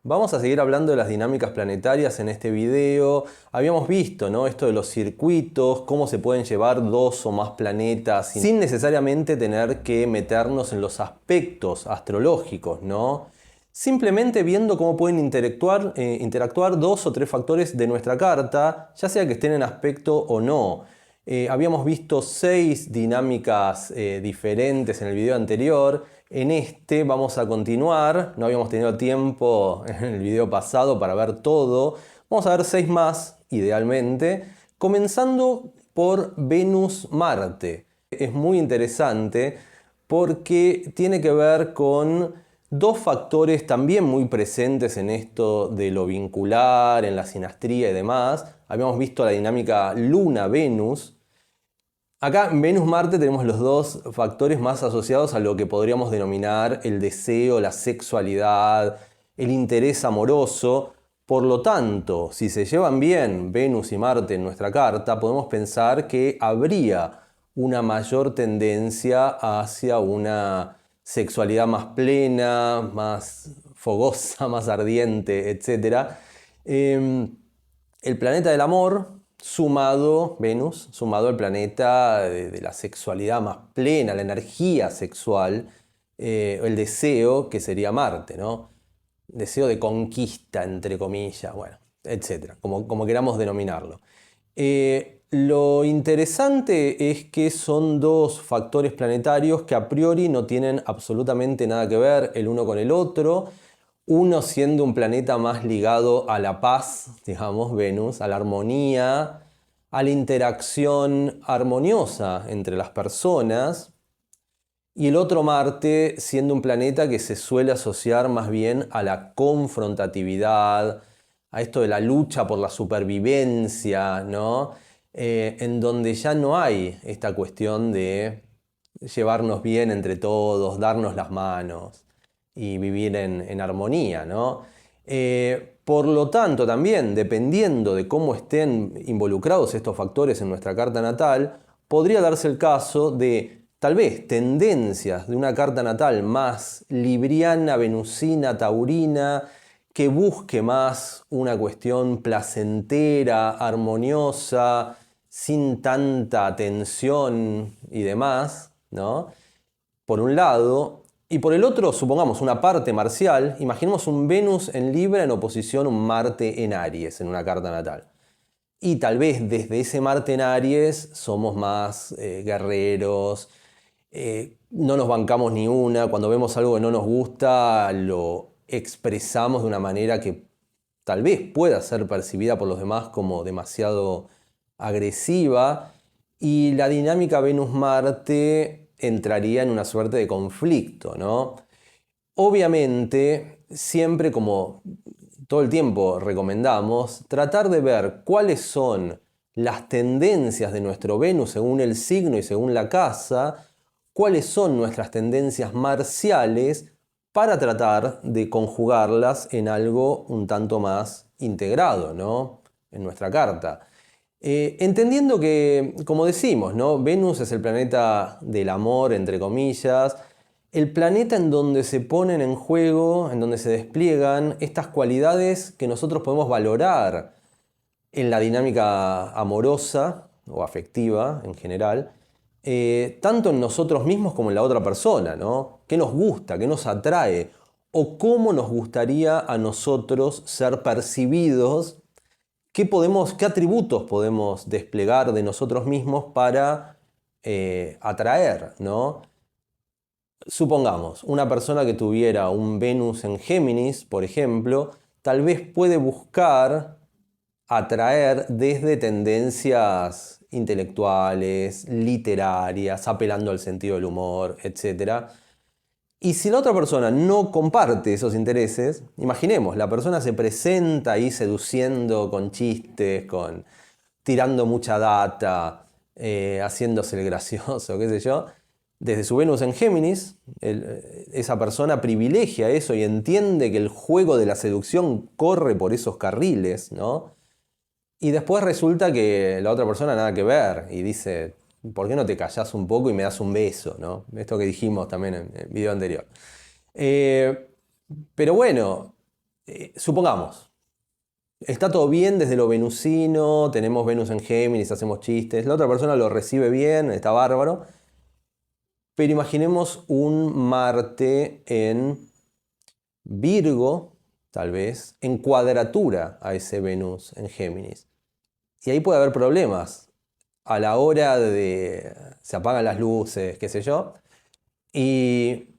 Vamos a seguir hablando de las dinámicas planetarias en este video. Habíamos visto, ¿no?, esto de los circuitos, cómo se pueden llevar dos o más planetas sin necesariamente tener que meternos en los aspectos astrológicos, ¿no? Simplemente viendo cómo pueden interactuar dos o tres factores de nuestra carta, ya sea que estén en aspecto o no. Habíamos visto 6 dinámicas diferentes en el video anterior. En este vamos a continuar. No habíamos tenido tiempo en el video pasado para ver todo. Vamos a ver 6 más, idealmente. Comenzando por Venus-Marte. Es muy interesante porque tiene que ver con dos factores también muy presentes en esto de lo vincular, en la sinastría y demás. Habíamos visto la dinámica Luna-Venus. Acá en Venus-Marte tenemos los dos factores más asociados a lo que podríamos denominar el deseo, la sexualidad, el interés amoroso. Por lo tanto, si se llevan bien Venus y Marte en nuestra carta, podemos pensar que habría una mayor tendencia hacia una sexualidad más plena, más fogosa, más ardiente, etc. El planeta del amor, sumado, Venus, sumado al planeta de la sexualidad más plena, la energía sexual, el deseo, que sería Marte, ¿no? Deseo de conquista, entre comillas, bueno, etcétera, como queramos denominarlo. Lo interesante es que son dos factores planetarios que a priori no tienen absolutamente nada que ver el uno con el otro. Uno siendo un planeta más ligado a la paz, digamos, Venus, a la armonía, a la interacción armoniosa entre las personas, y el otro Marte siendo un planeta que se suele asociar más bien a la confrontatividad, a esto de la lucha por la supervivencia, ¿no? En donde ya no hay esta cuestión de llevarnos bien entre todos, darnos las manos y vivir en armonía, ¿no? Por lo tanto, también, dependiendo de cómo estén involucrados estos factores en nuestra carta natal, podría darse el caso de, tal vez, tendencias de una carta natal más libriana, venusina, taurina, que busque más una cuestión placentera, armoniosa, sin tanta tensión y demás, ¿no? Por un lado, y por el otro, supongamos una parte marcial, imaginemos un Venus en Libra en oposición a un Marte en Aries en una carta natal. Y tal vez desde ese Marte en Aries somos más guerreros, no nos bancamos ni una, cuando vemos algo que no nos gusta lo expresamos de una manera que tal vez pueda ser percibida por los demás como demasiado agresiva, y la dinámica Venus-Marte entraría en una suerte de conflicto, ¿no? Obviamente, siempre, como todo el tiempo recomendamos, tratar de ver cuáles son las tendencias de nuestro Venus según el signo y según la casa, cuáles son nuestras tendencias marciales, para tratar de conjugarlas en algo un tanto más integrado, ¿no?, en nuestra carta. Entendiendo que, como decimos, ¿no?, Venus es el planeta del amor, entre comillas, el planeta en donde se ponen en juego, en donde se despliegan estas cualidades que nosotros podemos valorar en la dinámica amorosa o afectiva en general, tanto en nosotros mismos como en la otra persona, ¿no? ¿Qué nos gusta? ¿Qué nos atrae? ¿O cómo nos gustaría a nosotros ser percibidos? ¿Qué atributos podemos desplegar de nosotros mismos para atraer, ¿no? Supongamos, una persona que tuviera un Venus en Géminis, por ejemplo, tal vez puede buscar atraer desde tendencias intelectuales, literarias, apelando al sentido del humor, etc. Y si la otra persona no comparte esos intereses, imaginemos, la persona se presenta ahí seduciendo con chistes, tirando mucha data, haciéndose el gracioso, qué sé yo. Desde su Venus en Géminis, esa persona privilegia eso y entiende que el juego de la seducción corre por esos carriles, ¿no? Y después resulta que la otra persona nada que ver y dice, ¿por qué no te callás un poco y me das un beso, ¿no? Esto que dijimos también en el video anterior. Eh, pero bueno, Supongamos, está todo bien desde lo venusino, tenemos Venus en Géminis, hacemos chistes, la otra persona lo recibe bien, está bárbaro, pero imaginemos un Marte en Virgo, tal vez, en cuadratura a ese Venus en Géminis. Y ahí puede haber problemas a la hora de... se apagan las luces, qué sé yo. Y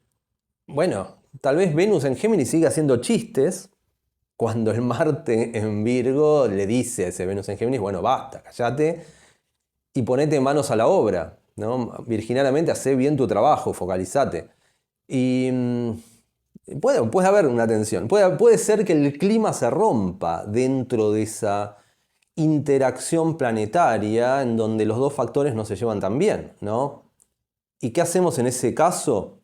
bueno, tal vez Venus en Géminis siga haciendo chistes cuando el Marte en Virgo le dice a ese Venus en Géminis, bueno, basta, cállate y ponete manos a la obra, ¿no? Virginariamente, hacé bien tu trabajo, focalizate. Y puede haber una tensión, puede ser que el clima se rompa dentro de esa interacción planetaria en donde los dos factores no se llevan tan bien, ¿no? ¿Y qué hacemos en ese caso?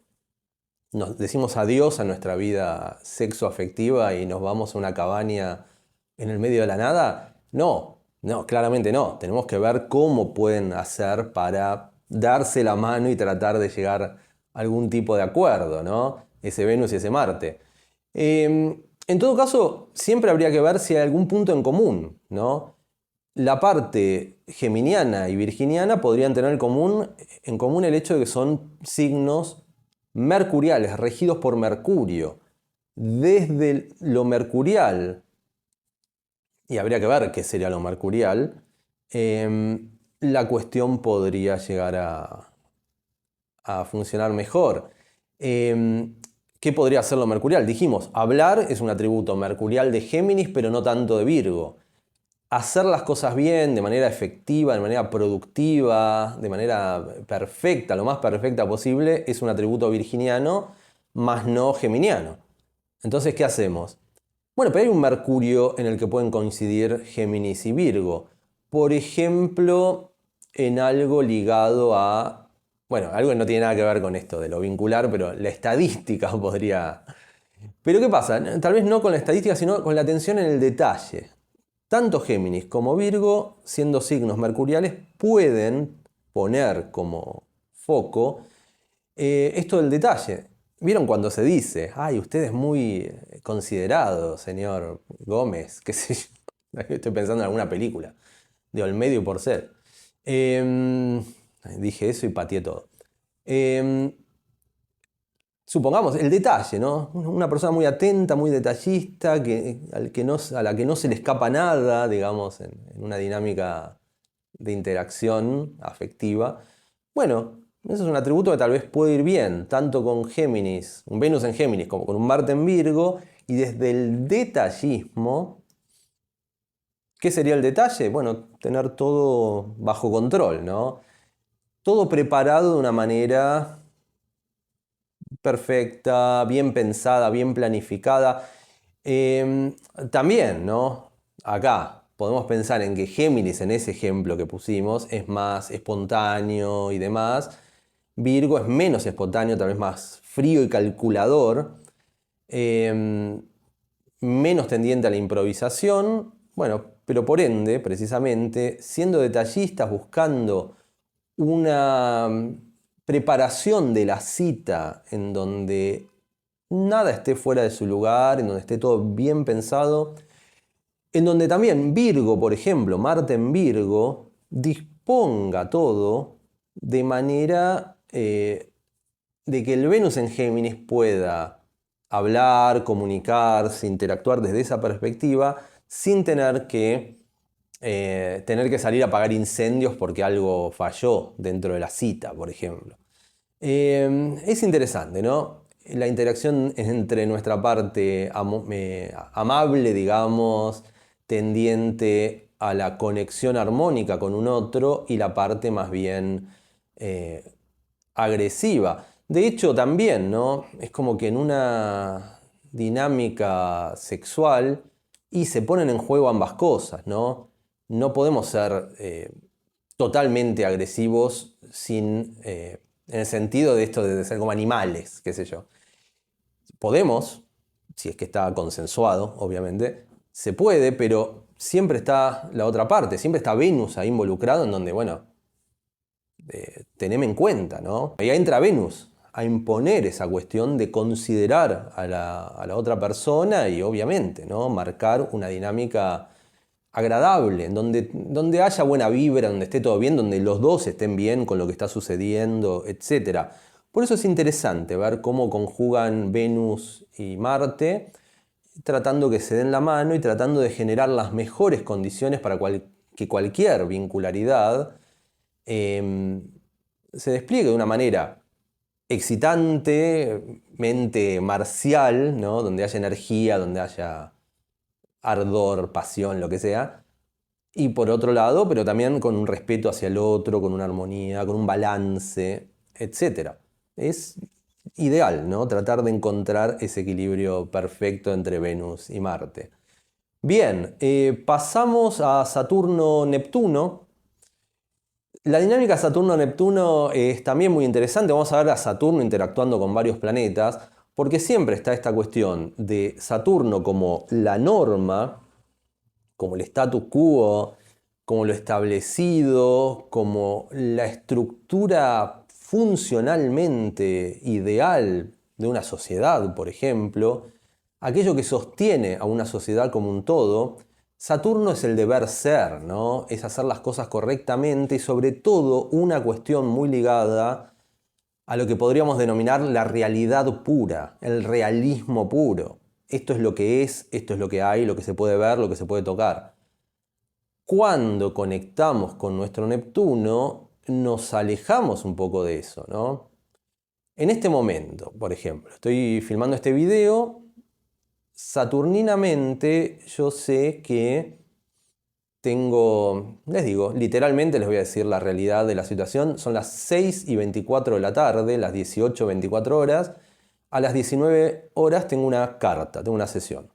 ¿Nos decimos adiós a nuestra vida sexoafectiva y nos vamos a una cabaña en el medio de la nada? No, claramente no. Tenemos que ver cómo pueden hacer para darse la mano y tratar de llegar a algún tipo de acuerdo, ¿no? Ese Venus y ese Marte. En todo caso, siempre habría que ver si hay algún punto en común, ¿no? La parte geminiana y virginiana podrían tener en común el hecho de que son signos mercuriales, regidos por Mercurio. Desde lo mercurial, y habría que ver qué sería lo mercurial, la cuestión podría llegar a funcionar mejor. ¿Qué podría ser lo mercurial? Dijimos, hablar es un atributo mercurial de Géminis, pero no tanto de Virgo. Hacer las cosas bien, de manera efectiva, de manera productiva, de manera perfecta, lo más perfecta posible, es un atributo virginiano, más no geminiano. Entonces, ¿qué hacemos? Bueno, pero hay un Mercurio en el que pueden coincidir Géminis y Virgo. Por ejemplo, en algo ligado a... Bueno, algo que no tiene nada que ver con esto de lo vincular, pero la estadística podría... Pero ¿qué pasa? Tal vez no con la estadística, sino con la atención en el detalle. Tanto Géminis como Virgo, siendo signos mercuriales, pueden poner como foco esto del detalle. ¿Vieron cuando se dice, ay, usted es muy considerado, señor Gómez? ¿Qué sé yo? Estoy pensando en alguna película de Olmedo y Porcel. Dije eso y pateé todo. Supongamos, el detalle, ¿no? Una persona muy atenta, muy detallista, a la que no se le escapa nada, digamos, en una dinámica de interacción afectiva. Bueno, eso es un atributo que tal vez puede ir bien, tanto con Géminis, un Venus en Géminis, como con un Marte en Virgo, y desde el detallismo, ¿qué sería el detalle? Bueno, tener todo bajo control, ¿no? Todo preparado de una manera perfecta, bien pensada, bien planificada. También, ¿no? Acá podemos pensar en que Géminis, en ese ejemplo que pusimos, es más espontáneo y demás. Virgo es menos espontáneo, tal vez más frío y calculador. Menos tendiente a la improvisación. Bueno, pero por ende, precisamente, siendo detallistas, buscando una preparación de la cita en donde nada esté fuera de su lugar, en donde esté todo bien pensado, en donde también Virgo, por ejemplo, Marte en Virgo, disponga todo de manera de que el Venus en Géminis pueda hablar, comunicarse, interactuar desde esa perspectiva sin tener que salir a apagar incendios porque algo falló dentro de la cita, por ejemplo. Es interesante, ¿no? La interacción entre nuestra parte amable, digamos, tendiente a la conexión armónica con un otro y la parte más bien agresiva. De hecho, también, ¿no? Es como que en una dinámica sexual y se ponen en juego ambas cosas, ¿no? No podemos ser totalmente agresivos en el sentido de esto de ser como animales, qué sé yo. Podemos, si es que está consensuado, obviamente, se puede, pero siempre está la otra parte, siempre está Venus ahí involucrado en donde, bueno, teneme en cuenta, ¿no? Ahí entra Venus a imponer esa cuestión de considerar a la otra persona y obviamente, ¿no? Marcar una dinámica agradable, en donde haya buena vibra, donde esté todo bien, donde los dos estén bien con lo que está sucediendo, etc. Por eso es interesante ver cómo conjugan Venus y Marte, tratando que se den la mano y tratando de generar las mejores condiciones para que cualquier vincularidad se despliegue de una manera excitante, mente marcial, ¿no? Donde haya energía, donde haya ardor, pasión, lo que sea. Y por otro lado, pero también con un respeto hacia el otro, con una armonía, con un balance, etc. Es ideal, ¿no? Tratar de encontrar ese equilibrio perfecto entre Venus y Marte. Bien, pasamos a Saturno-Neptuno. La dinámica Saturno-Neptuno es también muy interesante. Vamos a ver a Saturno interactuando con varios planetas, porque siempre está esta cuestión de Saturno como la norma, como el status quo, como lo establecido, como la estructura funcionalmente ideal de una sociedad, por ejemplo, aquello que sostiene a una sociedad como un todo. Saturno es el deber ser, ¿no? Es hacer las cosas correctamente y sobre todo una cuestión muy ligada a lo que podríamos denominar la realidad pura, el realismo puro. Esto es lo que es, esto es lo que hay, lo que se puede ver, lo que se puede tocar. Cuando conectamos con nuestro Neptuno, nos alejamos un poco de eso, ¿no? En este momento, por ejemplo, estoy filmando este video, saturninamente yo sé que tengo, les digo, literalmente les voy a decir la realidad de la situación, son las 6:24 de la tarde, las 18:24 horas, a las 19 horas tengo una carta, tengo una sesión.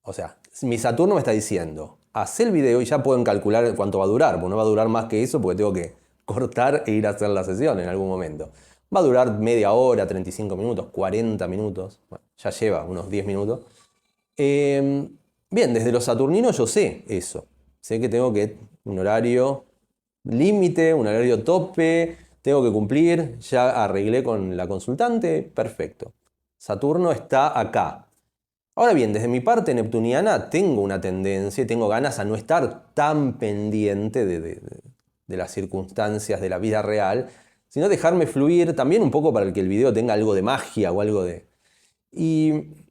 O sea, mi Saturno me está diciendo, haz el video y ya pueden calcular cuánto va a durar, porque no va a durar más que eso porque tengo que cortar e ir a hacer la sesión en algún momento. Va a durar media hora, 35 minutos, 40 minutos, bueno, ya lleva unos 10 minutos. Bien, desde los saturninos yo sé eso. Sé que tengo que un horario límite, un horario tope, tengo que cumplir, ya arreglé con la consultante, perfecto. Saturno está acá. Ahora bien, desde mi parte neptuniana tengo una tendencia y tengo ganas a no estar tan pendiente de las circunstancias de la vida real, sino dejarme fluir también un poco para que el video tenga algo de magia o algo de... Y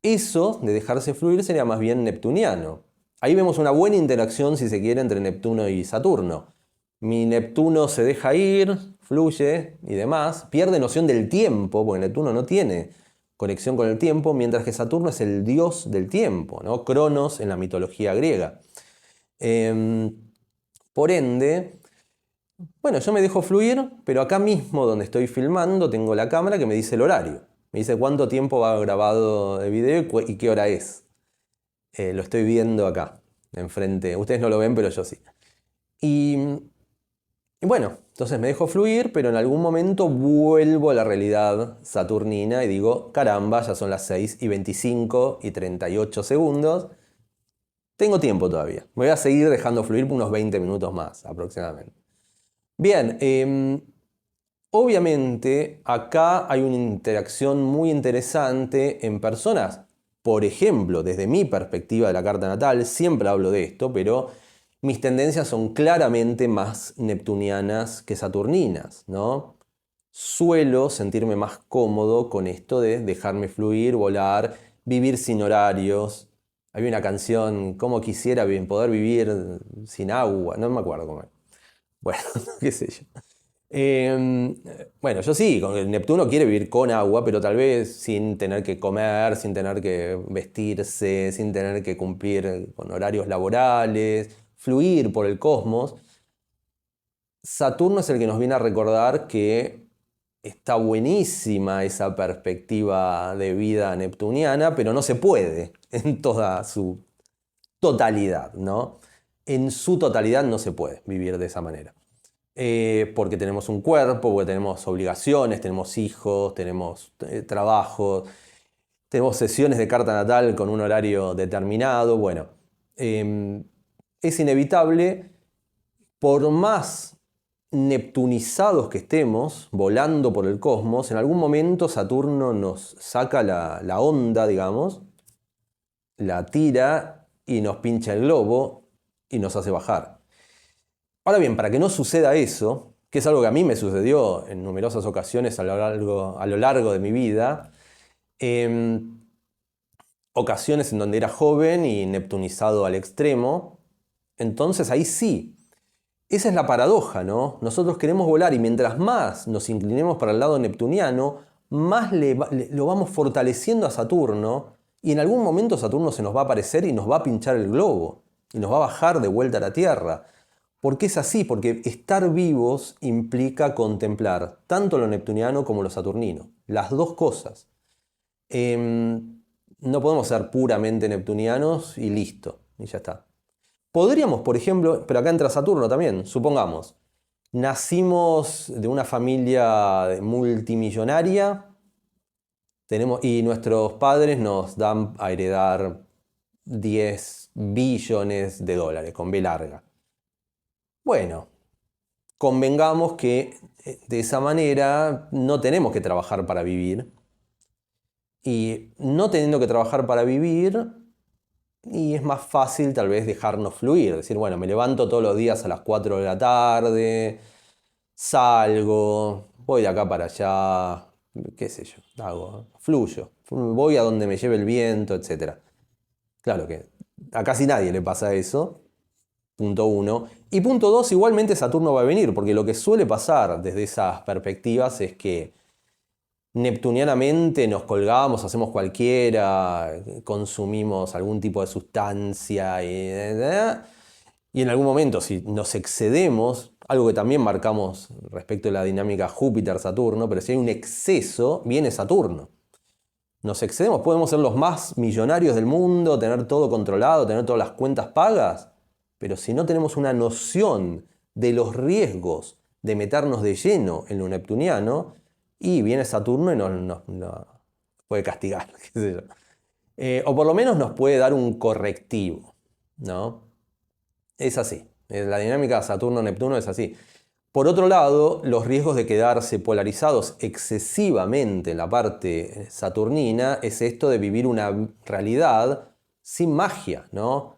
eso de dejarse fluir sería más bien neptuniano. Ahí vemos una buena interacción, si se quiere, entre Neptuno y Saturno. Mi Neptuno se deja ir, fluye y demás, pierde noción del tiempo, porque Neptuno no tiene conexión con el tiempo, mientras que Saturno es el dios del tiempo, ¿no? Cronos en la mitología griega. Por ende, bueno, yo me dejo fluir, pero acá mismo donde estoy filmando tengo la cámara que me dice el horario. Me dice cuánto tiempo va grabado de video y qué hora es. Lo estoy viendo acá, enfrente. Ustedes no lo ven, pero yo sí. Y bueno, entonces me dejo fluir, pero en algún momento vuelvo a la realidad saturnina y digo, caramba, ya son las 6:25 y 38 segundos. Tengo tiempo todavía. Me voy a seguir dejando fluir por unos 20 minutos más aproximadamente. Bien, obviamente acá hay una interacción muy interesante en personas. Por ejemplo, desde mi perspectiva de la carta natal, siempre hablo de esto, pero mis tendencias son claramente más neptunianas que saturninas, ¿no? Suelo sentirme más cómodo con esto de dejarme fluir, volar, vivir sin horarios. Había una canción, ¿cómo quisiera poder vivir sin agua? No me acuerdo cómo era. Bueno, qué sé yo. Bueno, yo sí, el Neptuno quiere vivir con agua, pero tal vez sin tener que comer, sin tener que vestirse, sin tener que cumplir con horarios laborales, fluir por el cosmos. Saturno es el que nos viene a recordar que está buenísima esa perspectiva de vida neptuniana, pero no se puede en toda su totalidad, ¿no? En su totalidad no se puede vivir de esa manera. Porque tenemos un cuerpo, porque tenemos obligaciones, tenemos hijos, tenemos trabajo, tenemos sesiones de carta natal con un horario determinado. Bueno, es inevitable, por más neptunizados que estemos, volando por el cosmos, en algún momento Saturno nos saca la onda, digamos, la tira y nos pincha el globo y nos hace bajar. Ahora bien, para que no suceda eso, que es algo que a mí me sucedió en numerosas ocasiones a lo largo de mi vida, ocasiones en donde era joven y neptunizado al extremo, entonces ahí sí. Esa es la paradoja, ¿no? Nosotros queremos volar y mientras más nos inclinemos para el lado neptuniano, más lo vamos fortaleciendo a Saturno y en algún momento Saturno se nos va a aparecer y nos va a pinchar el globo y nos va a bajar de vuelta a la Tierra. ¿Por qué es así? Porque estar vivos implica contemplar tanto lo neptuniano como lo saturnino, las dos cosas. No podemos ser puramente neptunianos y listo, y ya está. Podríamos, por ejemplo, pero acá entra Saturno también, supongamos, nacimos de una familia multimillonaria y nuestros padres nos dan a heredar 10 billones de dólares, con B larga. Bueno, convengamos que de esa manera no tenemos que trabajar para vivir. Y no teniendo que trabajar para vivir, y es más fácil tal vez dejarnos fluir. Decir, bueno, me levanto todos los días a las 4 de la tarde, salgo, voy de acá para allá, qué sé yo, fluyo, voy a donde me lleve el viento, etc. Claro que a casi nadie le pasa eso, punto uno. Y punto dos, igualmente Saturno va a venir, porque lo que suele pasar desde esas perspectivas es que neptunianamente nos colgamos, hacemos cualquiera, consumimos algún tipo de sustancia y en algún momento si nos excedemos, algo que también marcamos respecto a la dinámica Júpiter-Saturno, pero si hay un exceso, viene Saturno. Nos excedemos, podemos ser los más millonarios del mundo, tener todo controlado, tener todas las cuentas pagas, pero si no tenemos una noción de los riesgos de meternos de lleno en lo neptuniano, y viene Saturno y nos puede castigar, qué sé yo. O por lo menos nos puede dar un correctivo, ¿no? Es así. La dinámica Saturno-Neptuno es así. Por otro lado, los riesgos de quedarse polarizados excesivamente en la parte saturnina es esto de vivir una realidad sin magia, ¿no?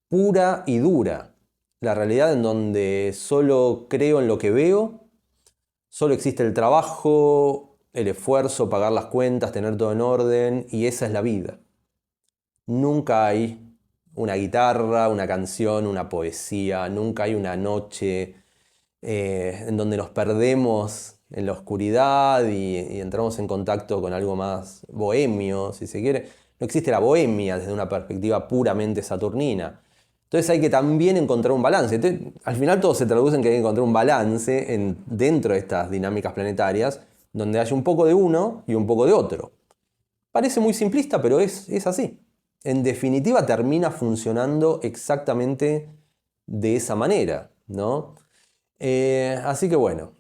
Pura y dura. La realidad en donde solo creo en lo que veo, solo existe el trabajo, el esfuerzo, pagar las cuentas, tener todo en orden, y esa es la vida. Nunca hay una guitarra, una canción, una poesía, nunca hay una noche en donde nos perdemos en la oscuridad y entramos en contacto con algo más bohemio, si se quiere. No existe la bohemia desde una perspectiva puramente saturnina. Entonces hay que también encontrar un balance. Entonces, al final todo se traduce en que hay que encontrar un balance dentro de estas dinámicas planetarias donde haya un poco de uno y un poco de otro. Parece muy simplista, pero es así. En definitiva termina funcionando exactamente de esa manera, ¿no? Así que bueno,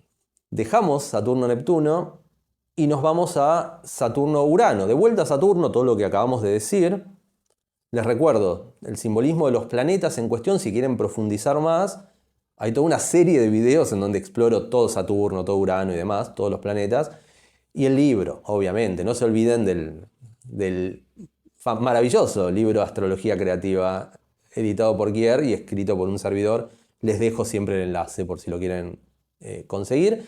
dejamos Saturno-Neptuno y nos vamos a Saturno-Urano. De vuelta a Saturno, todo lo que acabamos de decir. Les recuerdo, el simbolismo de los planetas en cuestión, si quieren profundizar más, hay toda una serie de videos en donde exploro todo Saturno, todo Urano y demás, todos los planetas. Y el libro, obviamente, no se olviden del maravilloso libro Astrología Creativa, editado por Kier y escrito por un servidor. Les dejo siempre el enlace por si lo quieren conseguir.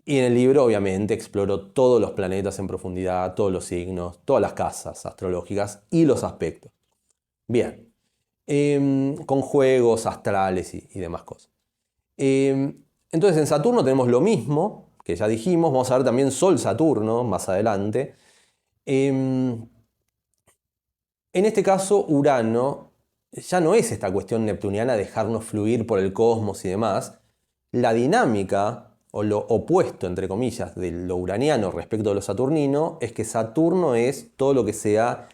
Y en el libro, obviamente, exploro todos los planetas en profundidad, todos los signos, todas las casas astrológicas y los aspectos. Bien, con juegos astrales y demás cosas. Entonces en Saturno tenemos lo mismo, que ya dijimos, vamos a ver también Sol-Saturno más adelante. En este caso, Urano ya no es esta cuestión neptuniana de dejarnos fluir por el cosmos y demás. La dinámica, o lo opuesto, entre comillas, de lo uraniano respecto a lo saturnino, es que Saturno es todo lo que sea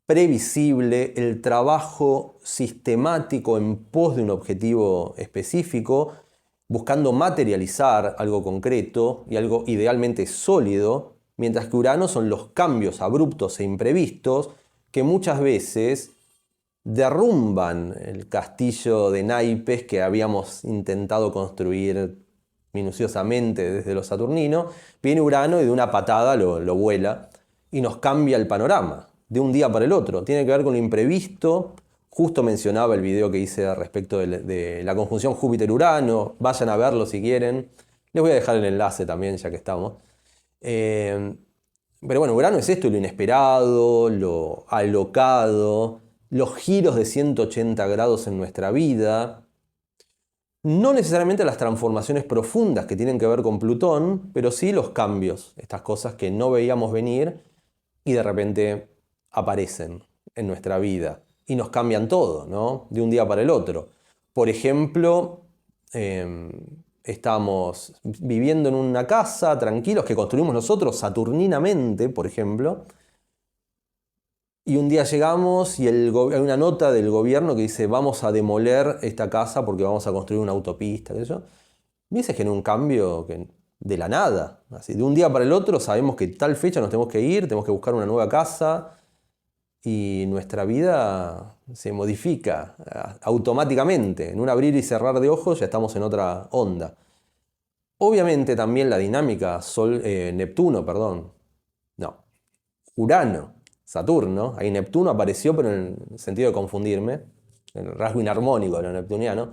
previsible, el trabajo sistemático en pos de un objetivo específico, buscando materializar algo concreto y algo idealmente sólido, mientras que Urano son los cambios abruptos e imprevistos que muchas veces derrumban el castillo de naipes que habíamos intentado construir minuciosamente desde lo saturnino, viene Urano y de una patada lo vuela y nos cambia el panorama de un día para el otro. Tiene que ver con lo imprevisto. Justo mencionaba el video que hice respecto de la conjunción Júpiter-Urano. Vayan a verlo si quieren. Les voy a dejar el enlace también, ya que estamos. Pero bueno, Urano es esto, lo inesperado, lo alocado, los giros de 180 grados en nuestra vida. No necesariamente las transformaciones profundas que tienen que ver con Plutón, pero sí los cambios, estas cosas que no veíamos venir y de repente aparecen en nuestra vida y nos cambian todo, ¿no? De un día para el otro. Por ejemplo, estamos viviendo en una casa tranquilos que construimos nosotros saturninamente, por ejemplo, y un día llegamos y hay una nota del gobierno que dice vamos a demoler esta casa porque vamos a construir una autopista, qué sé yo. Y ese genera un cambio de la nada. Así, de un día para el otro sabemos que tal fecha nos tenemos que ir, tenemos que buscar una nueva casa y nuestra vida se modifica automáticamente. En un abrir y cerrar de ojos ya estamos en otra onda. Obviamente también la dinámica Neptuno, perdón. No, Urano, Saturno. Ahí Neptuno apareció, pero en el sentido de confundirme, el rasgo inarmónico de lo neptuniano.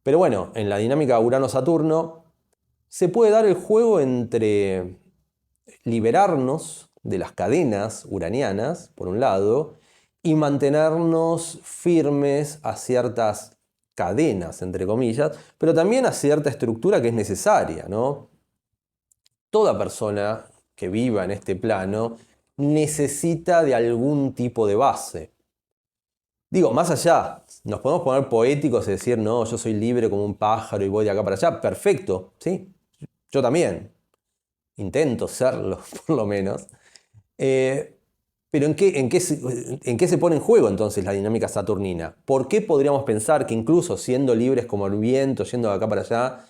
Pero bueno, en la dinámica Urano-Saturno se puede dar el juego entre liberarnos de las cadenas uranianas, por un lado, y mantenernos firmes a ciertas cadenas, entre comillas, pero también a cierta estructura que es necesaria, ¿no? Toda persona que viva en este plano necesita de algún tipo de base. Digo, más allá, nos podemos poner poéticos y decir, no, yo soy libre como un pájaro y voy de acá para allá. Perfecto, ¿sí? Yo también. Intento serlo, por lo menos. Pero ¿en qué se pone en juego entonces la dinámica saturnina? ¿Por qué podríamos pensar que incluso siendo libres como el viento, yendo de acá para allá,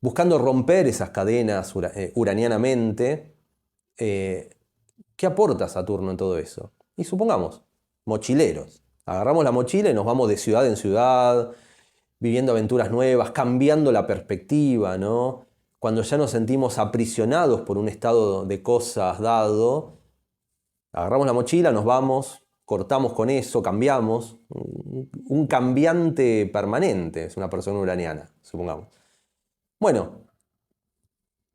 buscando romper esas cadenas uranianamente, ¿qué aporta Saturno en todo eso? Y supongamos, mochileros. Agarramos la mochila y nos vamos de ciudad en ciudad, viviendo aventuras nuevas, cambiando la perspectiva, ¿no? Cuando ya nos sentimos aprisionados por un estado de cosas dado, agarramos la mochila, nos vamos, cortamos con eso, cambiamos. Un cambiante permanente es una persona uraniana, supongamos. Bueno,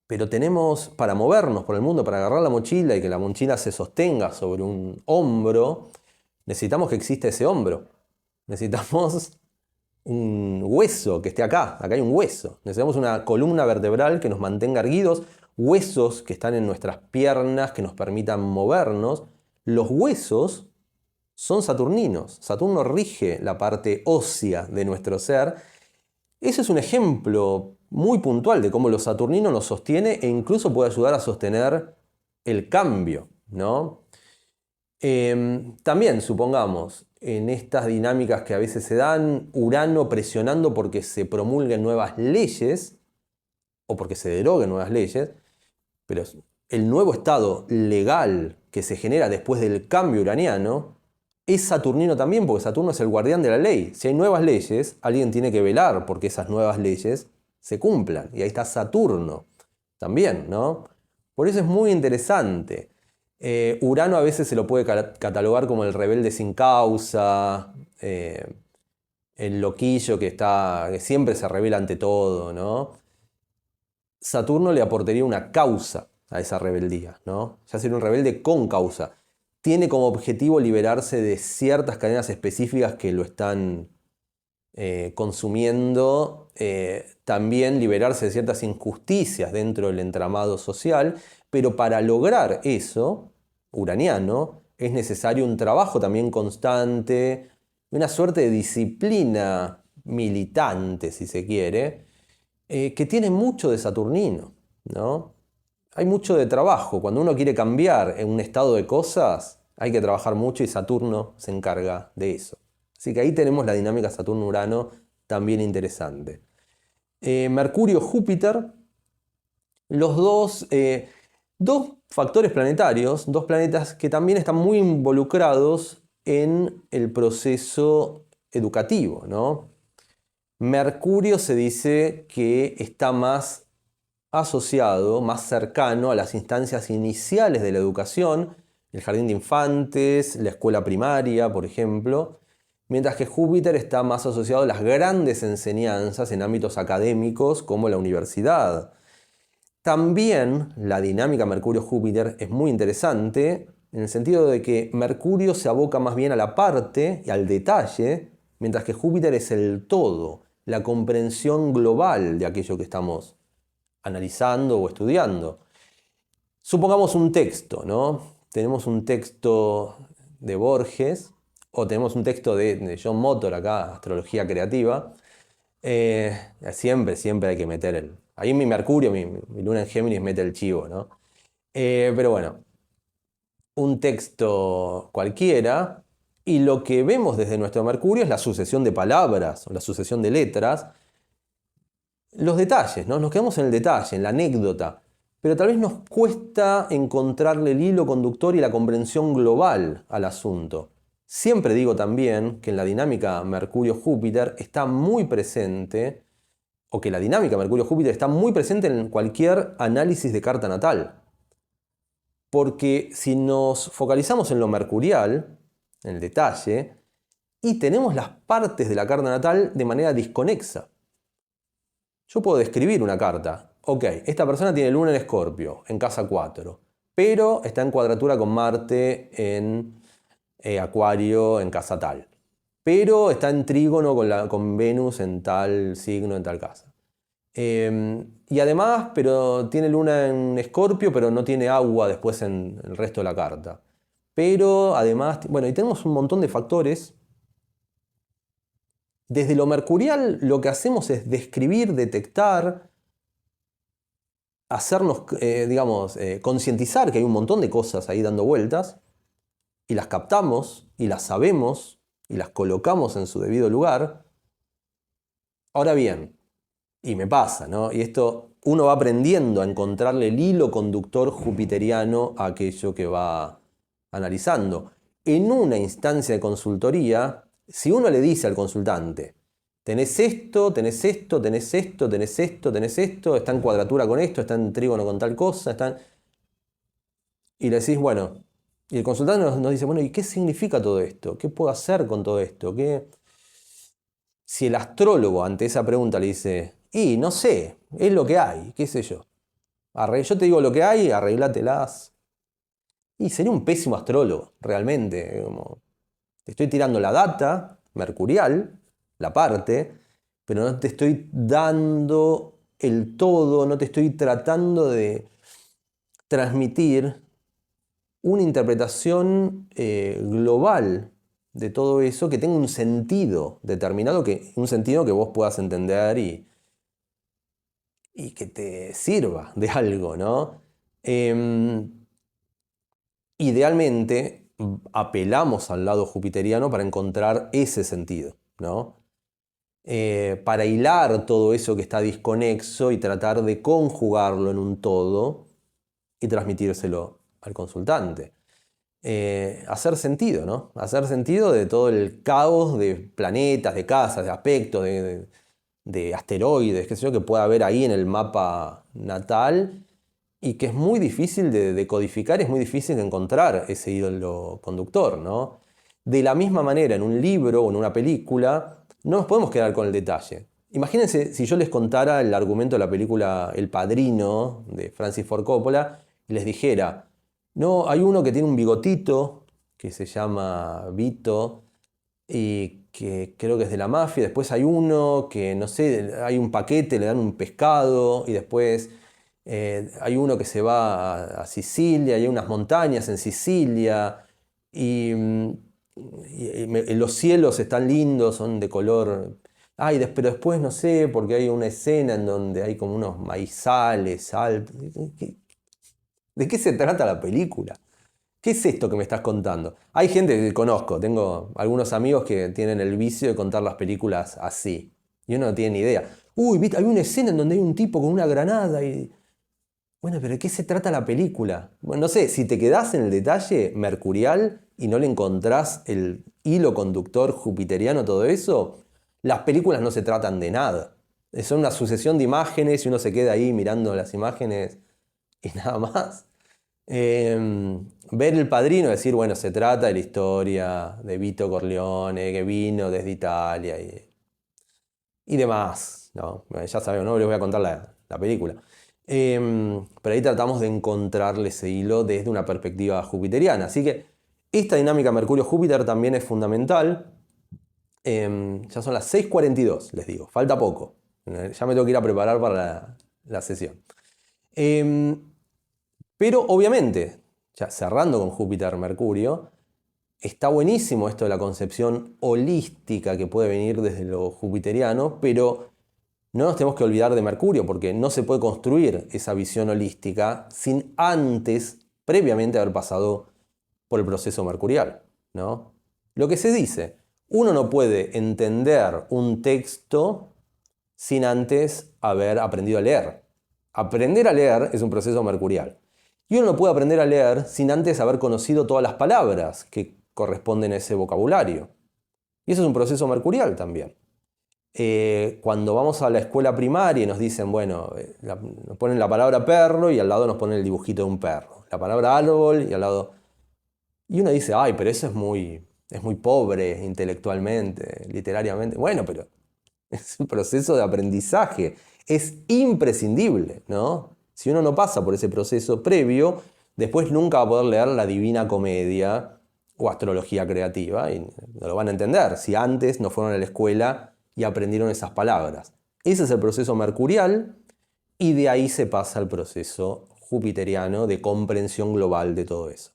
pero tenemos para movernos por el mundo, para agarrar la mochila y que la mochila se sostenga sobre un hombro, necesitamos que exista ese hombro. Necesitamos un hueso que esté acá. Acá hay un hueso. Necesitamos una columna vertebral que nos mantenga erguidos, huesos que están en nuestras piernas que nos permitan movernos. Los huesos son saturninos. Saturno rige la parte ósea de nuestro ser. Ese es un ejemplo muy puntual de cómo lo saturnino nos sostiene e incluso puede ayudar a sostener el cambio, ¿no? También, supongamos, en estas dinámicas que a veces se dan, Urano presionando porque se promulguen nuevas leyes o porque se deroguen nuevas leyes, pero el nuevo estado legal que se genera después del cambio uraniano es saturnino también, porque Saturno es el guardián de la ley. Si hay nuevas leyes, alguien tiene que velar porque esas nuevas leyes se cumplan. Y ahí está Saturno también, ¿no? Por eso es muy interesante. Urano a veces se lo puede catalogar como el rebelde sin causa, el loquillo que siempre se revela ante todo, ¿no? Saturno le aportaría una causa a esa rebeldía, ¿no? Ya sería un rebelde con causa. Tiene como objetivo liberarse de ciertas cadenas específicas que lo están consumiendo, también liberarse de ciertas injusticias dentro del entramado social, pero para lograr eso, uraniano, es necesario un trabajo también constante, una suerte de disciplina militante, si se quiere, que tiene mucho de saturnino, ¿no? Hay mucho de trabajo. Cuando uno quiere cambiar en un estado de cosas, hay que trabajar mucho y Saturno se encarga de eso. Así que ahí tenemos la dinámica Saturno-Urano también interesante. Mercurio-Júpiter, los dos factores planetarios, dos planetas que también están muy involucrados en el proceso educativo, ¿no? Mercurio se dice que está más asociado, más cercano a las instancias iniciales de la educación, el jardín de infantes, la escuela primaria, por ejemplo, mientras que Júpiter está más asociado a las grandes enseñanzas en ámbitos académicos como la universidad. También la dinámica Mercurio-Júpiter es muy interesante en el sentido de que Mercurio se aboca más bien a la parte y al detalle, mientras que Júpiter es el todo, la comprensión global de aquello que estamos analizando o estudiando. Supongamos un texto, ¿no? Tenemos un texto de Borges o tenemos un texto de John Motor, acá, Astrología Creativa. Siempre hay que meter el... Ahí mi Mercurio, mi luna en Géminis mete el chivo, ¿no? Pero bueno, un texto cualquiera y lo que vemos desde nuestro Mercurio es la sucesión de palabras o la sucesión de letras, los detalles, ¿no? Nos quedamos en el detalle, en la anécdota, pero tal vez nos cuesta encontrarle el hilo conductor y la comprensión global al asunto. Siempre digo también que en la dinámica Mercurio-Júpiter está muy presente, o que la dinámica Mercurio-Júpiter está muy presente en cualquier análisis de carta natal. Porque si nos focalizamos en lo mercurial, en el detalle, y tenemos las partes de la carta natal de manera desconexa. Yo puedo describir una carta. Ok, esta persona tiene luna en Escorpio, en casa 4, pero está en cuadratura con Marte en Acuario, en casa tal. Pero está en trígono con Venus en tal signo, en tal casa. Y además, pero tiene luna en Escorpio, pero no tiene agua después en el resto de la carta. Pero además, bueno, y tenemos un montón de factores. Desde lo mercurial lo que hacemos es describir, detectar, hacernos, concientizar que hay un montón de cosas ahí dando vueltas, y las captamos, y las sabemos, y las colocamos en su debido lugar. Ahora bien, y me pasa, ¿no? Y esto uno va aprendiendo a encontrarle el hilo conductor jupiteriano a aquello que va analizando. En una instancia de consultoría, si uno le dice al consultante, tenés esto, tenés esto, tenés esto, tenés esto, tenés esto, está en cuadratura con esto, está en trígono con tal cosa, y le decís, bueno, y el consultante nos dice, bueno, ¿y qué significa todo esto? ¿Qué puedo hacer con todo esto? Si el astrólogo ante esa pregunta le dice, y no sé, es lo que hay, qué sé yo. Yo te digo lo que hay, arreglátelas. Y sería un pésimo astrólogo, realmente. Te estoy tirando la data mercurial, la parte, pero no te estoy dando el todo, no te estoy tratando de transmitir una interpretación global de todo eso que tenga un sentido determinado, un sentido que vos puedas entender y que te sirva de algo, ¿no? Idealmente apelamos al lado jupiteriano para encontrar ese sentido, ¿no? Para hilar todo eso que está disconexo y tratar de conjugarlo en un todo y transmitírselo al consultante. Hacer sentido, ¿no? Hacer sentido de todo el caos de planetas, de casas, de aspectos, de asteroides, qué sé yo, que pueda haber ahí en el mapa natal y que es muy difícil de decodificar, es muy difícil de encontrar ese hilo conductor, ¿no? De la misma manera, en un libro o en una película, no nos podemos quedar con el detalle. Imagínense si yo les contara el argumento de la película El Padrino de Francis Ford Coppola y les dijera, no, hay uno que tiene un bigotito que se llama Vito y que creo que es de la mafia. Después hay uno que, no sé, hay un paquete, le dan un pescado y después hay uno que se va a Sicilia y hay unas montañas en Sicilia y, los cielos están lindos, son de color... pero después no sé, porque hay una escena en donde hay como unos maizales altos. ¿De qué se trata la película? ¿Qué es esto que me estás contando? Hay gente que conozco, tengo algunos amigos que tienen el vicio de contar las películas así. Y uno no tiene ni idea. Uy, ¿viste? Hay una escena en donde hay un tipo con una granada y... Bueno, pero ¿de qué se trata la película? Bueno, no sé, si te quedás en el detalle mercurial y no le encontrás el hilo conductor jupiteriano, todo eso, las películas no se tratan de nada. Son una sucesión de imágenes y uno se queda ahí mirando las imágenes y nada más. Ver El Padrino y decir, bueno, se trata de la historia de Vito Corleone, que vino desde Italia y demás, ¿no? Ya sabemos, no les voy a contar la película. Pero ahí tratamos de encontrarle ese hilo desde una perspectiva jupiteriana. Así que esta dinámica Mercurio-Júpiter también es fundamental. Ya son las 6:42, les digo, falta poco. Ya me tengo que ir a preparar para la sesión. Pero obviamente, ya cerrando con Júpiter-Mercurio, está buenísimo esto de la concepción holística que puede venir desde lo jupiteriano, pero no nos tenemos que olvidar de Mercurio, porque no se puede construir esa visión holística sin antes, previamente, haber pasado por el proceso mercurial, ¿no? Lo que se dice, uno no puede entender un texto sin antes haber aprendido a leer. Aprender a leer es un proceso mercurial. Y uno no puede aprender a leer sin antes haber conocido todas las palabras que corresponden a ese vocabulario. Y eso es un proceso mercurial también. Cuando vamos a la escuela primaria y nos dicen, bueno, nos ponen la palabra perro y al lado nos ponen el dibujito de un perro. La palabra árbol y al lado... Y uno dice, ay, pero eso es muy pobre intelectualmente, literariamente. Bueno, pero es un proceso de aprendizaje. Es imprescindible, ¿no? Si uno no pasa por ese proceso previo, después nunca va a poder leer la Divina Comedia o Astrología Creativa y no lo van a entender si antes no fueron a la escuela y aprendieron esas palabras. Ese es el proceso mercurial y de ahí se pasa al proceso jupiteriano de comprensión global de todo eso.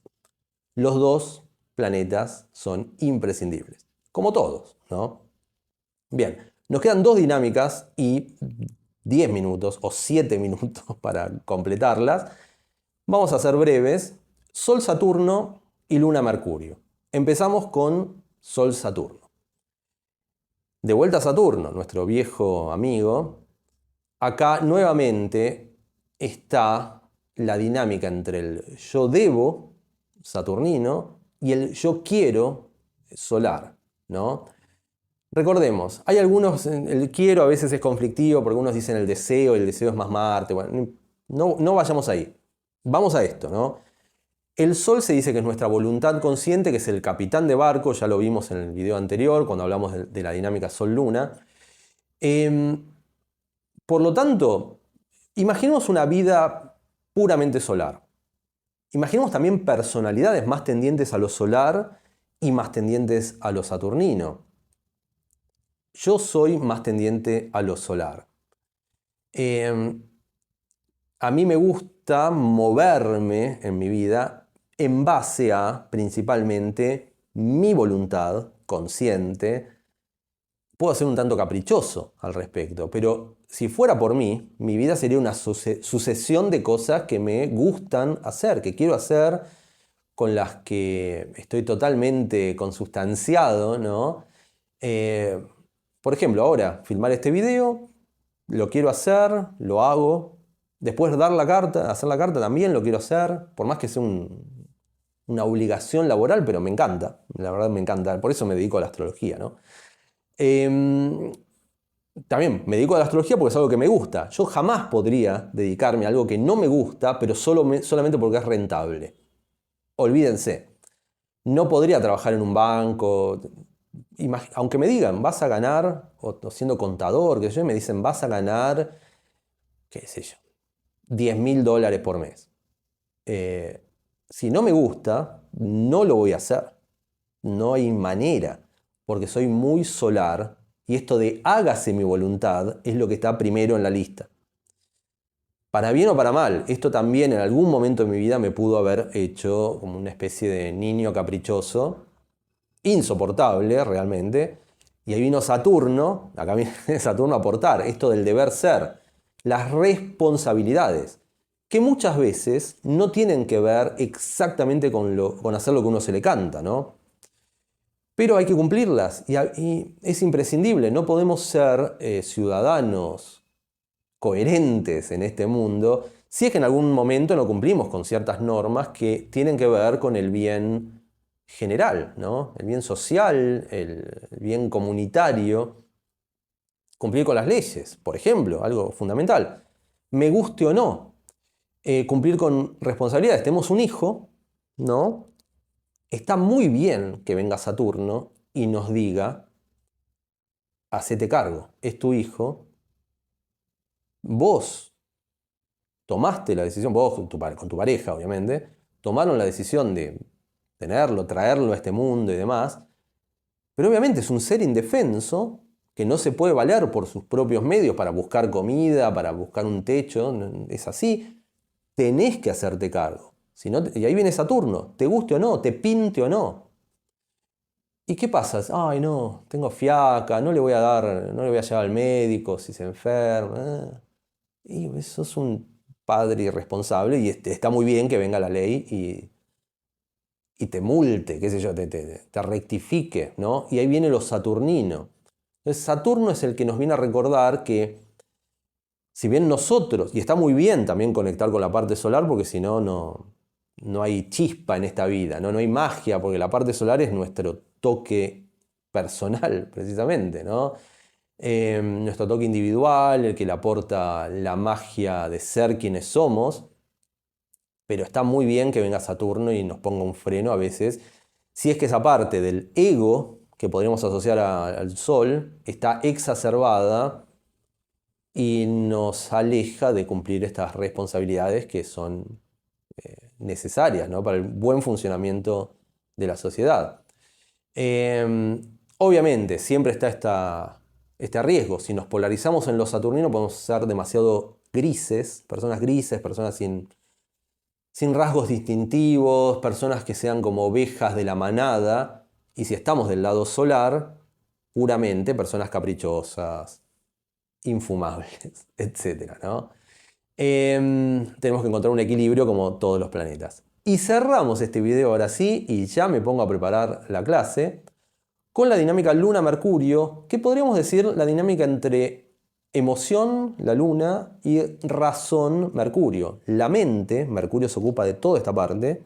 Los dos planetas son imprescindibles, como todos, ¿no? Bien, nos quedan dos dinámicas y 10 minutos o 7 minutos para completarlas. Vamos a ser breves. Sol-Saturno y Luna-Mercurio. Empezamos con Sol-Saturno. De vuelta a Saturno, nuestro viejo amigo. Acá nuevamente está la dinámica entre el yo debo saturnino y el yo quiero solar, ¿no? Recordemos, hay algunos, el quiero a veces es conflictivo porque algunos dicen el deseo es más Marte. Bueno, no vayamos ahí. Vamos a esto, ¿no? El Sol se dice que es nuestra voluntad consciente, que es el capitán de barco, ya lo vimos en el video anterior cuando hablamos de la dinámica Sol-Luna. Por lo tanto, imaginemos una vida puramente solar. Imaginemos también personalidades más tendientes a lo solar y más tendientes a lo saturnino. Yo soy más tendiente a lo solar. A mí me gusta moverme en mi vida en base a, principalmente, mi voluntad consciente. Puedo ser un tanto caprichoso al respecto, pero si fuera por mí, mi vida sería una sucesión de cosas que me gustan hacer, que quiero hacer, con las que estoy totalmente consustanciado, ¿no? Por ejemplo, ahora, filmar este video, lo quiero hacer, lo hago. Después hacer la carta también lo quiero hacer, por más que sea una obligación laboral, pero me encanta, la verdad me encanta, por eso me dedico a la astrología, ¿no? También me dedico a la astrología porque es algo que me gusta. Yo jamás podría dedicarme a algo que no me gusta, pero solamente porque es rentable. Olvídense. No podría trabajar en un banco. Aunque me digan, vas a ganar, o siendo contador, que yo, me dicen, vas a ganar, qué sé yo, $10.000 por mes. Si no me gusta, no lo voy a hacer. No hay manera, porque soy muy solar y esto de hágase mi voluntad es lo que está primero en la lista. Para bien o para mal, esto también en algún momento de mi vida me pudo haber hecho como una especie de niño caprichoso, insoportable realmente, y ahí vino Saturno, acá viene Saturno a aportar, esto del deber ser, las responsabilidades, que muchas veces no tienen que ver exactamente con hacer lo que uno se le canta, ¿no? Pero hay que cumplirlas y es imprescindible, no podemos ser ciudadanos coherentes en este mundo si es que en algún momento no cumplimos con ciertas normas que tienen que ver con el bien general, ¿no? El bien social, el bien comunitario. Cumplir con las leyes, por ejemplo, algo fundamental. Me guste o no, cumplir con responsabilidades. Tenemos un hijo, ¿no? Está muy bien que venga Saturno y nos diga, hacete cargo, es tu hijo, vos tomaste la decisión, vos con tu pareja, obviamente, tomaron la decisión de tenerlo, traerlo a este mundo y demás, pero obviamente es un ser indefenso que no se puede valer por sus propios medios para buscar comida, para buscar un techo, es así, tenés que hacerte cargo. Si no, y ahí viene Saturno, te guste o no, te pinte o no. ¿Y qué pasa? Ay, no, tengo fiaca, no le voy a dar, no le voy a llevar al médico si se enferma. Y eso es un padre irresponsable y está muy bien que venga la ley y te multe, qué sé yo, te rectifique, ¿no? Y ahí viene lo saturnino. Entonces Saturno es el que nos viene a recordar que si bien nosotros, y está muy bien también conectar con la parte solar porque si no, no hay chispa en esta vida, ¿no? No hay magia porque la parte solar es nuestro toque personal, precisamente, ¿no? Nuestro toque individual, el que le aporta la magia de ser quienes somos, pero está muy bien que venga Saturno y nos ponga un freno a veces, si es que esa parte del ego que podríamos asociar al Sol está exacerbada y nos aleja de cumplir estas responsabilidades que son necesarias, ¿no? Para el buen funcionamiento de la sociedad. Obviamente, siempre está este riesgo. Si nos polarizamos en lo saturnino, podemos ser demasiado grises, personas sin rasgos distintivos, personas que sean como ovejas de la manada. Y si estamos del lado solar, puramente personas caprichosas, infumables, etcétera, ¿no? Tenemos que encontrar un equilibrio como todos los planetas. Y cerramos este video ahora sí, y ya me pongo a preparar la clase, con la dinámica Luna-Mercurio, que podríamos decir la dinámica entre emoción, la Luna, y razón, Mercurio. La mente, Mercurio se ocupa de toda esta parte,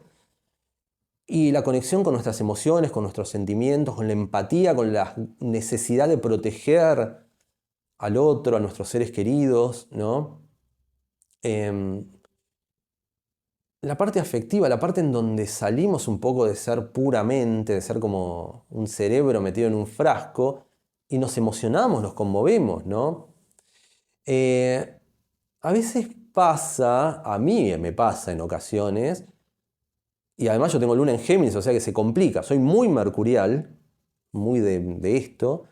y la conexión con nuestras emociones, con nuestros sentimientos, con la empatía, con la necesidad de proteger al otro, a nuestros seres queridos, ¿no? La parte afectiva, la parte en donde salimos un poco de ser puramente, de ser como un cerebro metido en un frasco y nos emocionamos, nos conmovemos, ¿no? Eh, a veces pasa, a mí me pasa en ocasiones, y además yo tengo luna en Géminis, o sea que se complica, soy muy mercurial, muy de esto,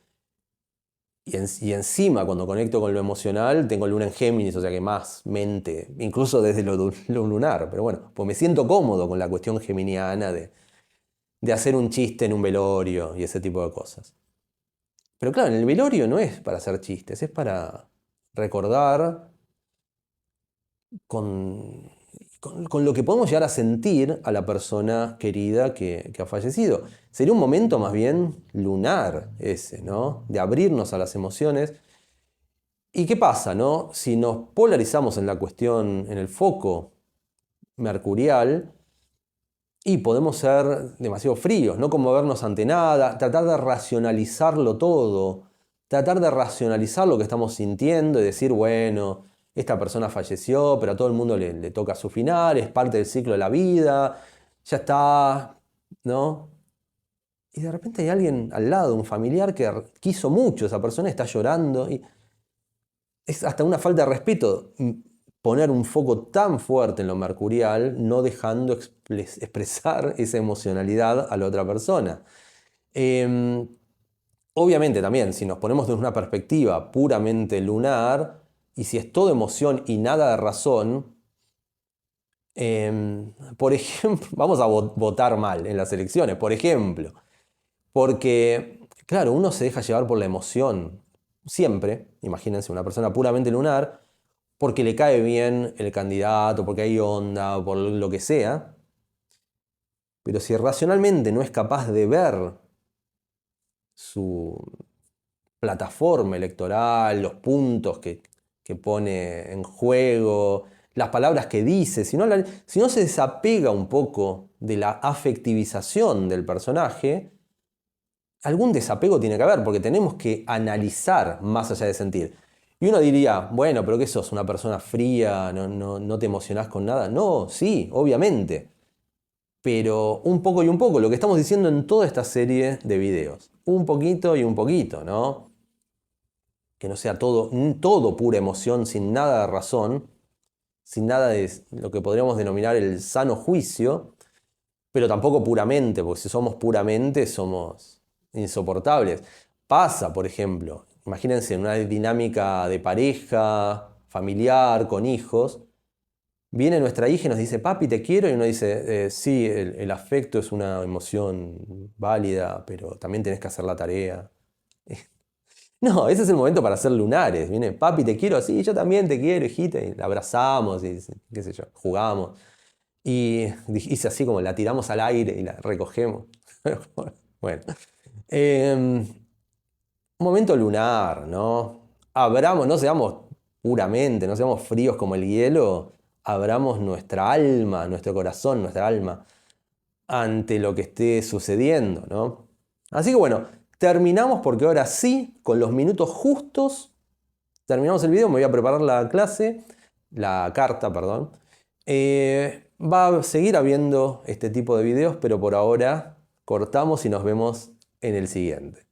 y encima cuando conecto con lo emocional tengo luna en Géminis, o sea que más mente, incluso desde lo lunar, pero bueno, pues me siento cómodo con la cuestión geminiana de hacer un chiste en un velorio y ese tipo de cosas. Pero claro, en el velorio no es para hacer chistes, es para recordar con, con lo que podemos llegar a sentir a la persona querida que ha fallecido. Sería un momento más bien lunar ese, ¿no? De abrirnos a las emociones. ¿Y qué pasa, no? Si nos polarizamos en la cuestión, en el foco mercurial, y podemos ser demasiado fríos, no conmovernos ante nada, tratar de racionalizarlo todo, tratar de racionalizar lo que estamos sintiendo y decir, bueno, esta persona falleció, pero a todo el mundo le toca su final, es parte del ciclo de la vida, ya está, ¿no? Y de repente hay alguien al lado, un familiar que quiso mucho, esa persona está llorando y es hasta una falta de respeto poner un foco tan fuerte en lo mercurial, no dejando expresar esa emocionalidad a la otra persona. Eh, Obviamente también, si nos ponemos desde una perspectiva puramente lunar, y si es todo emoción y nada de razón, por ejemplo, vamos a votar mal en las elecciones, por ejemplo, porque, claro, uno se deja llevar por la emoción, siempre, imagínense, una persona puramente lunar, porque le cae bien el candidato, porque hay onda, por lo que sea. Pero si racionalmente no es capaz de ver su plataforma electoral, los puntos que pone en juego, las palabras que dice, si no se desapega un poco de la afectivización del personaje, algún desapego tiene que haber, porque tenemos que analizar más allá de sentir. Y uno diría, bueno, pero ¿qué sos? ¿Una persona fría? ¿No te emocionás con nada? No, sí, obviamente. Pero un poco y un poco, lo que estamos diciendo en toda esta serie de videos. Un poquito y un poquito, ¿no? Que no sea todo pura emoción, sin nada de razón, sin nada de lo que podríamos denominar el sano juicio, pero tampoco puramente, porque si somos puramente somos insoportables. Pasa, por ejemplo, imagínense en una dinámica de pareja, familiar, con hijos, viene nuestra hija y nos dice, papi, te quiero, y uno dice, sí, el afecto es una emoción válida, pero también tenés que hacer la tarea. No, ese es el momento para hacer lunares. Viene, papi, te quiero, sí, yo también te quiero, hijita, y la abrazamos y qué sé yo, jugamos. Y hice así como la tiramos al aire y la recogemos. Bueno, un momento lunar, ¿no? Abramos, no seamos puramente, no seamos fríos como el hielo, abramos nuestra alma, nuestro corazón, nuestra alma ante lo que esté sucediendo, ¿no? Así que bueno, terminamos porque ahora sí, con los minutos justos, terminamos el video, me voy a preparar la clase, la carta, perdón. Va a seguir habiendo este tipo de videos, pero por ahora cortamos y nos vemos en el siguiente.